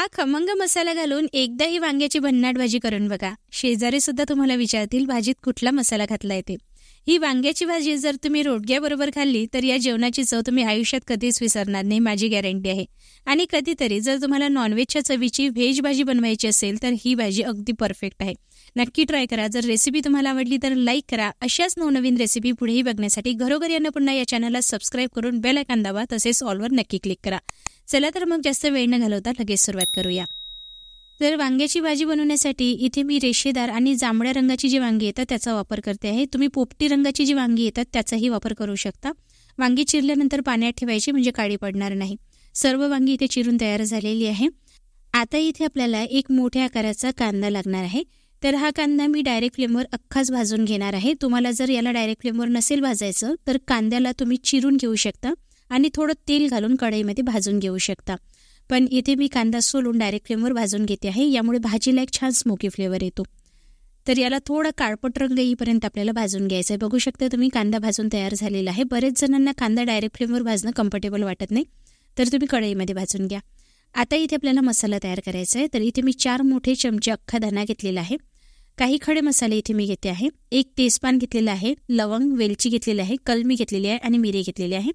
हा खमंग मसाला घालून एकदा ही वांग्याची भन्नाट भाजी करून बघा. शेजारी सुद्धा तुम्हाला विचारतील भाजीत कुठला मसाला घातला आहे ते. ही वांग्याची भाजी जर तुम्ही रोडग्याबरोबर खाल्ली तर या जेवणाची चव तुम्ही आयुष्यात कधीच विसरणार नाही, माझी गॅरंटी आहे. आणि कधीतरी जर तुम्हाला नॉनव्हेजच्या चवीची व्हेज भाजी बनवायची असेल तर ही भाजी अगदी परफेक्ट आहे. नक्की ट्राय करा. जर रेसिपी तुम्हाला आवडली तर लाईक करा. अशाच नवनवीन रेसिपी पुढेही बघण्यासाठी घरोघरी अन्नपूर्णा या चॅनलला सबस्क्राईब करून बेल आयकॉन दाबा, तसेच ऑलवर नक्की क्लिक करा. चला तर मग जास्त वेळ न घालवता लगेच सुरुवात करूया. तर वांग्याची भाजी बनवण्यासाठी इथे मी रेषेदार आणि जांभळ्या रंगाची जी वांगी येतात त्याचा वापर करते आहे. तुम्ही पोपटी रंगाची जी वांगी येतात त्याचाही वापर करू शकता. वांगी चिरल्यानंतर पाण्यात ठेवायची म्हणजे काळी पडणार नाही. सर्व वांगी इथे चिरून तयार झालेली आहे. आता इथे आपल्याला एक मोठ्या आकाराचा कांदा लागणार आहे. तर हा कांदा मी डायरेक्ट फ्लेमवर अख्खाच भाजून घेणार आहे. तुम्हाला जर याला डायरेक्ट फ्लेमवर नसेल भाजायचं तर कांद्याला तुम्ही चिरून घेऊ शकता आणि थोडं तेल घालून कढईमध्ये भाजून घेऊ शकता. पण इथे मी कांदा सोलून डायरेक्ट फ्लेमवर भाजून घेते आहे. यामुळे भाजीला एक छान स्मोकी फ्लेवर येतो. तर याला थोडा काळपट रंग येईपर्यंत आपल्याला भाजून घ्यायचं आहे. बघू शकता तुम्ही कांदा भाजून तयार झालेला आहे. बरेच जणांना कांदा डायरेक्ट फ्लेमवर भाजणं कम्फर्टेबल वाटत नाही, तर तुम्ही कढईमध्ये भाजून घ्या. आता इथे आपल्याला मसाला तयार करायचा आहे. तर इथे मी 4 मोठे चमचे अख्खा धना घेतलेला आहे. काही खडे मसाले इथे मी घेते आहे. 1 तेजपान घेतलेला आहे, लवंग वेलची घेतलेली आहे, कलमी घेतलेली आहे आणि मिरी घेतलेली आहे.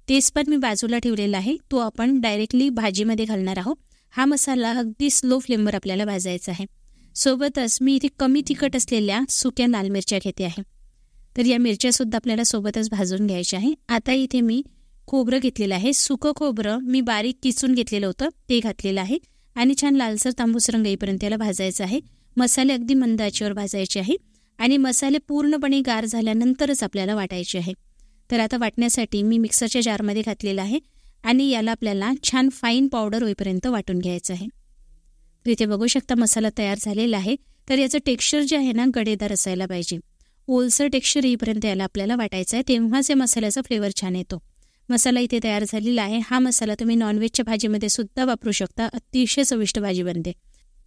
तेजपान मी बाजूला ठेवलेला आहे, तो आपण डायरेक्टली भाजीमध्ये घालणार आहोत. हा मसाला अगदी स्लो फ्लेमवर आपल्याला भाजायचा आहे. सोबतच मी इथे कमी तिखट असलेल्या सुक्या लाल मिरच्या घेते आहे. तर या मिरच्यासुद्धा आपल्याला सोबतच भाजून घ्यायच्या आहे. आता इथे मी खोबरं घेतलेलं आहे. सुकं खोबरं मी बारीक किसून घेतलेलं होतं ते घातलेलं आहे आणि छान लालसर तांबूस रंग येईपर्यंत याला भाजायचं आहे. मसाले अगदी मंद आचेवर भाजायचे आहे आणि मसाले पूर्णपणे गार झाल्यानंतरच आपल्याला वाटायचे आहे. तर आता वाटण्यासाठी मी मिक्सरच्या जारमध्ये घातलेला आहे आणि याला आपल्याला छान फाईन पावडर होईपर्यंत वाटून घ्यायचं आहे. तर इथे बघू शकता मसाला तयार झालेला आहे. तर याचं टेक्स्चर जे आहे ना गडेदार असायला पाहिजे. ओलसर टेक्स्चर येईपर्यंत याला आपल्याला वाटायचं आहे, तेव्हाच या मसाल्याचा फ्लेवर छान येतो. मसाला इथे तयार झालेला आहे. हा मसाला तुम्ही नॉनव्हेजच्या भाजीमध्ये सुद्धा वापरू शकता. अतिशय चविष्ट भाजी बनते.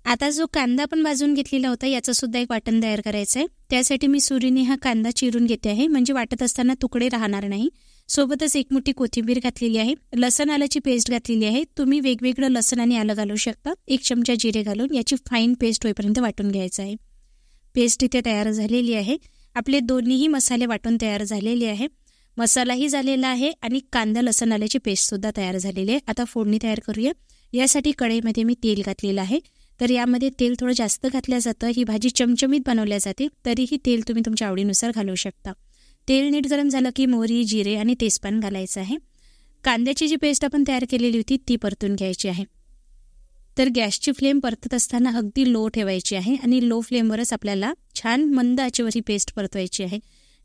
आता जो कांदा पण भाजून घेतलेला होता याचं सुद्धा एक वाटण तयार करायचं आहे. त्यासाठी मी सुरीने हा कांदा चिरून घेते आहे, म्हणजे वाटत असताना तुकडे राहणार नाही. सोबतच 1 मुठी कोथिंबीर घातलेली आहे, लसण आल्याची पेस्ट घातलेली आहे. तुम्ही वेगवेगळं लसण आणि आलं घालू शकता. 1 चमचा जिरे घालून याची फाईन पेस्ट होईपर्यंत वाटून घ्यायचं आहे. पेस्ट इथे तयार झालेली आहे. आपले दोन्हीही मसाले वाटून तयार झालेले आहे. मसालाही झालेला आहे आणि कांदा लसण आल्याची पेस्ट सुद्धा तयार झालेली आहे. आता फोडणी तयार करूया. यासाठी कढईमध्ये मी तेल घातलेलं आहे. तर यामध्ये तेल थोडं जास्त घातलं जातं. ही भाजी चमचमीत बनवल्या जाते, तरीही तेल तुम्ही तुमच्या आवडीनुसार घालू शकता. तेल नीट गरम झालं की मोहरी, जिरे आणि तेजपान घालायचं आहे. कांद्याची जी पेस्ट आपण तयार केलेली होती ती परतून घ्यायची आहे. तर गॅसची फ्लेम परतत असताना अगदी लो ठेवायची आहे आणि लो फ्लेमवरच आपल्याला छान मंद आचेवर ही पेस्ट परतवायची आहे.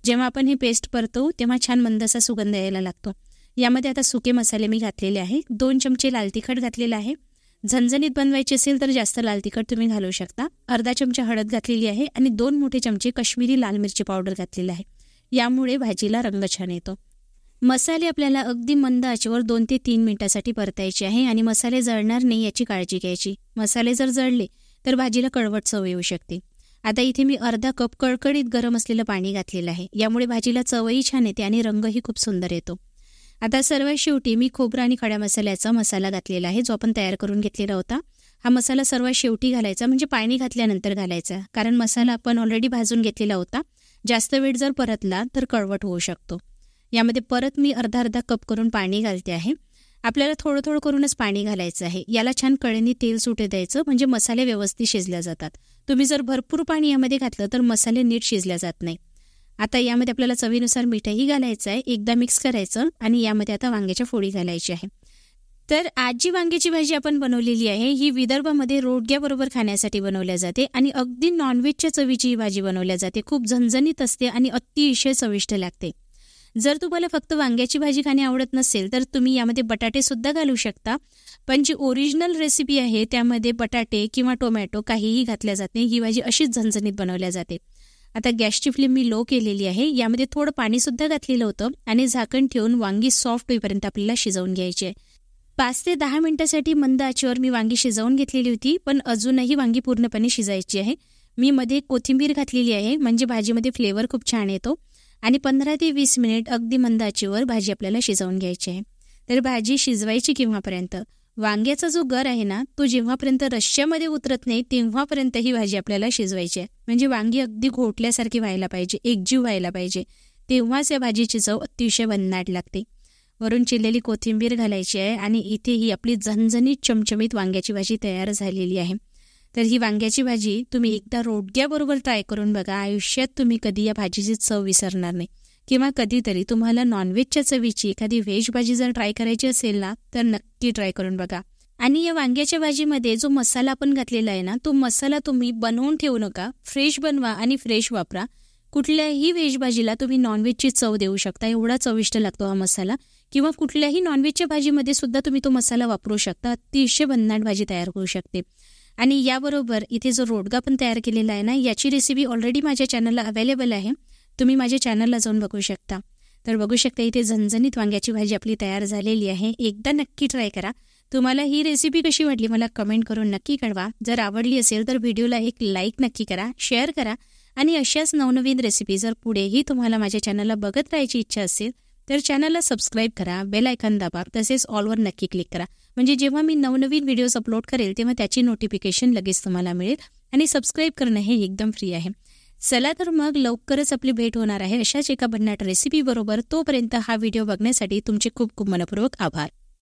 जेव्हा आपण ही पेस्ट परतवू तेव्हा छान मंद असा सुगंध यायला लागतो. यामध्ये आता सुके मसाले मी घातलेले आहे. 2 चमचे लाल तिखट घातलेलं आहे. झणझणीत बनवायची असेल तर जास्त लाल तिखट तुम्ही घालू शकता. अर्धा चमचा हळद घातलेली आहे आणि 2 मोठे चमचे काश्मीरी लाल मिरची पावडर घातलेली आहे. यामुळे भाजीला रंग छान येतो. मसाले आपल्याला अगदी मंद आचेवर 2 ते 3 मिनिटासाठी परतायचे आहे आणि मसाले जळणार नाही याची काळजी घ्यायची. मसाले जर जळले तर भाजीला कडवट चव येऊ शकते. आता इथे मी अर्धा कप कळकळीत गरम असलेलं पाणी घातलेलं आहे. यामुळे भाजीला चवही छान येते आणि रंगही खूप सुंदर येतो. आता सर्वात शेवटी मी खोबरं आणि खड्या मसाल्याचा मसाला घातलेला आहे, जो आपण तयार करून घेतलेला होता. हा मसाला सर्वात शेवटी घालायचा, म्हणजे पाणी घातल्यानंतर घालायचा, कारण मसाला आपण ऑलरेडी भाजून घेतलेला होता. जास्त वेळ जर परतला तर कळवट होऊ शकतो. यामध्ये परत मी अर्धा कप करून पाणी घालते आहे. आपल्याला थोडं थोडं करूनच पाणी घालायचं आहे. याला छान कडेने तेल सुटे द्यायचं, म्हणजे मसाले व्यवस्थित शिजल्या जातात. तुम्ही जर भरपूर पाणी यामध्ये घातलं तर मसाले नीट शिजल्या जात नाही. आता यामध्ये आपल्याला चवीनुसार मीठही घालायचं आहे. एकदा मिक्स करायचं आणि यामध्ये आता वांग्याच्या फोडी घालायची आहे. तर आज जी वांग्याची भाजी आपण बनवलेली आहे ही विदर्भामध्ये रोडग्याबरोबर खाण्यासाठी बनवल्या जाते आणि अगदी नॉनव्हेजच्या चवीची ही भाजी बनवल्या जाते. खूप झणझणीत असते आणि अतिशय चविष्ट लागते. जर तुम्हाला फक्त वांग्याची भाजी खाणे आवडत नसेल तर तुम्ही यामध्ये बटाटे सुद्धा घालू शकता, पण जी ओरिजिनल रेसिपी आहे त्यामध्ये बटाटे किंवा टोमॅटो काहीही घातल्या जाते. ही भाजी अशीच झणझणीत बनवल्या जाते. आता गॅसची फ्लेम मी लो केलेली आहे. यामध्ये थोडं पाणी सुद्धा घातलेलं होतं आणि झाकण ठेवून वांगी सॉफ्ट होईपर्यंत आपल्याला शिजवून घ्यायची आहे. 5 ते 10 मिनिटांसाठी मंद आचेवर मी वांगी शिजवून घेतलेली होती, पण अजूनही वांगी पूर्णपणे शिजायची आहे. मी मध्ये कोथिंबीर घातलेली आहे, म्हणजे भाजीमध्ये फ्लेवर खूप छान येतो. आणि 15 ते 20 मिनिट अगदी मंद आचेवर भाजी आपल्याला शिजवून घ्यायची आहे. तर भाजी शिजवायची केव्हापर्यंत, वांग्याचा जो गर आहे ना, तो जेव्हापर्यंत रश्श्यामध्ये उतरत नाही तेव्हापर्यंत ही भाजी आपल्याला शिजवायची आहे. म्हणजे वांगी अगदी घोटल्यासारखी व्हायला पाहिजे, एकजीव व्हायला पाहिजे, तेव्हाच या भाजीची चव अतिशय भन्नाट लागते. वरून चिरलेली कोथिंबीर घालायची आहे आणि इथे ही आपली झणझणीत चमचमीत वांग्याची भाजी तयार झालेली आहे. तर ही वांग्याची भाजी तुम्ही एकदा रोडग्याबरोबर ट्राय करून बघा. आयुष्यात तुम्ही कधी या भाजीची चव विसरणार नाही. किंवा कधीतरी तुम्हाला नॉनव्हेजच्या चवीची एखादी व्हेज भाजी जर ट्राय करायची असेल ना, तर नक्की ट्राय करून बघा. आणि या वांग्याच्या भाजीमध्ये जो मसाला आपण घातलेला आहे ना, तो मसाला तुम्ही बनवून ठेवू नका, फ्रेश बनवा आणि फ्रेश वापरा. कुठल्याही व्हेज भाजीला तुम्ही नॉनव्हेजची चव देऊ शकता, एवढा चविष्ट लागतो हा मसाला. किंवा कुठल्याही नॉनव्हेजच्या भाजीमध्ये सुद्धा तुम्ही तो मसाला वापरू शकता, अतिशय भन्नाट भाजी तयार होऊ शकते. आणि याबरोबर इथे जो रोडगा पण तयार केलेला आहे ना, याची रेसिपी ऑलरेडी माझ्या चॅनलला अवेलेबल आहे, तुम्ही माझ्या चॅनलला जाऊन बघू शकता. तर बघू शकता इथे झणझणीत वांग्याची भाजी आपली तयार झालेली आहे. एकदा नक्की ट्राय करा. तुम्हाला ही रेसिपी कशी वाटली मला कमेंट करून नक्की कळवा. जर आवडली असेल तर व्हिडिओला एक लाईक नक्की करा, शेअर करा. आणि अशाच नवनवीन रेसिपी जर पुढेही तुम्हाला माझ्या चॅनलला बघत राहायची इच्छा असेल तर चॅनलला सबस्क्राईब करा, बेल आयकॉन दाबा, तसेच ऑलवर नक्की क्लिक करा. म्हणजे जेव्हा मी नवनवीन व्हिडिओज अपलोड करेल तेव्हा त्याची नोटिफिकेशन लगेच तुम्हाला मिळेल. आणि सबस्क्राईब करणं हे एकदम फ्री आहे. चला तर मग लवकरच आपली भेट होणार आहे अशाच एका भन्नाट रेसिपी बरोबर. तोपर्यंत हा व्हिडिओ बघण्यासाठी तुमचे खूप खूप मनपूर्वक आभार.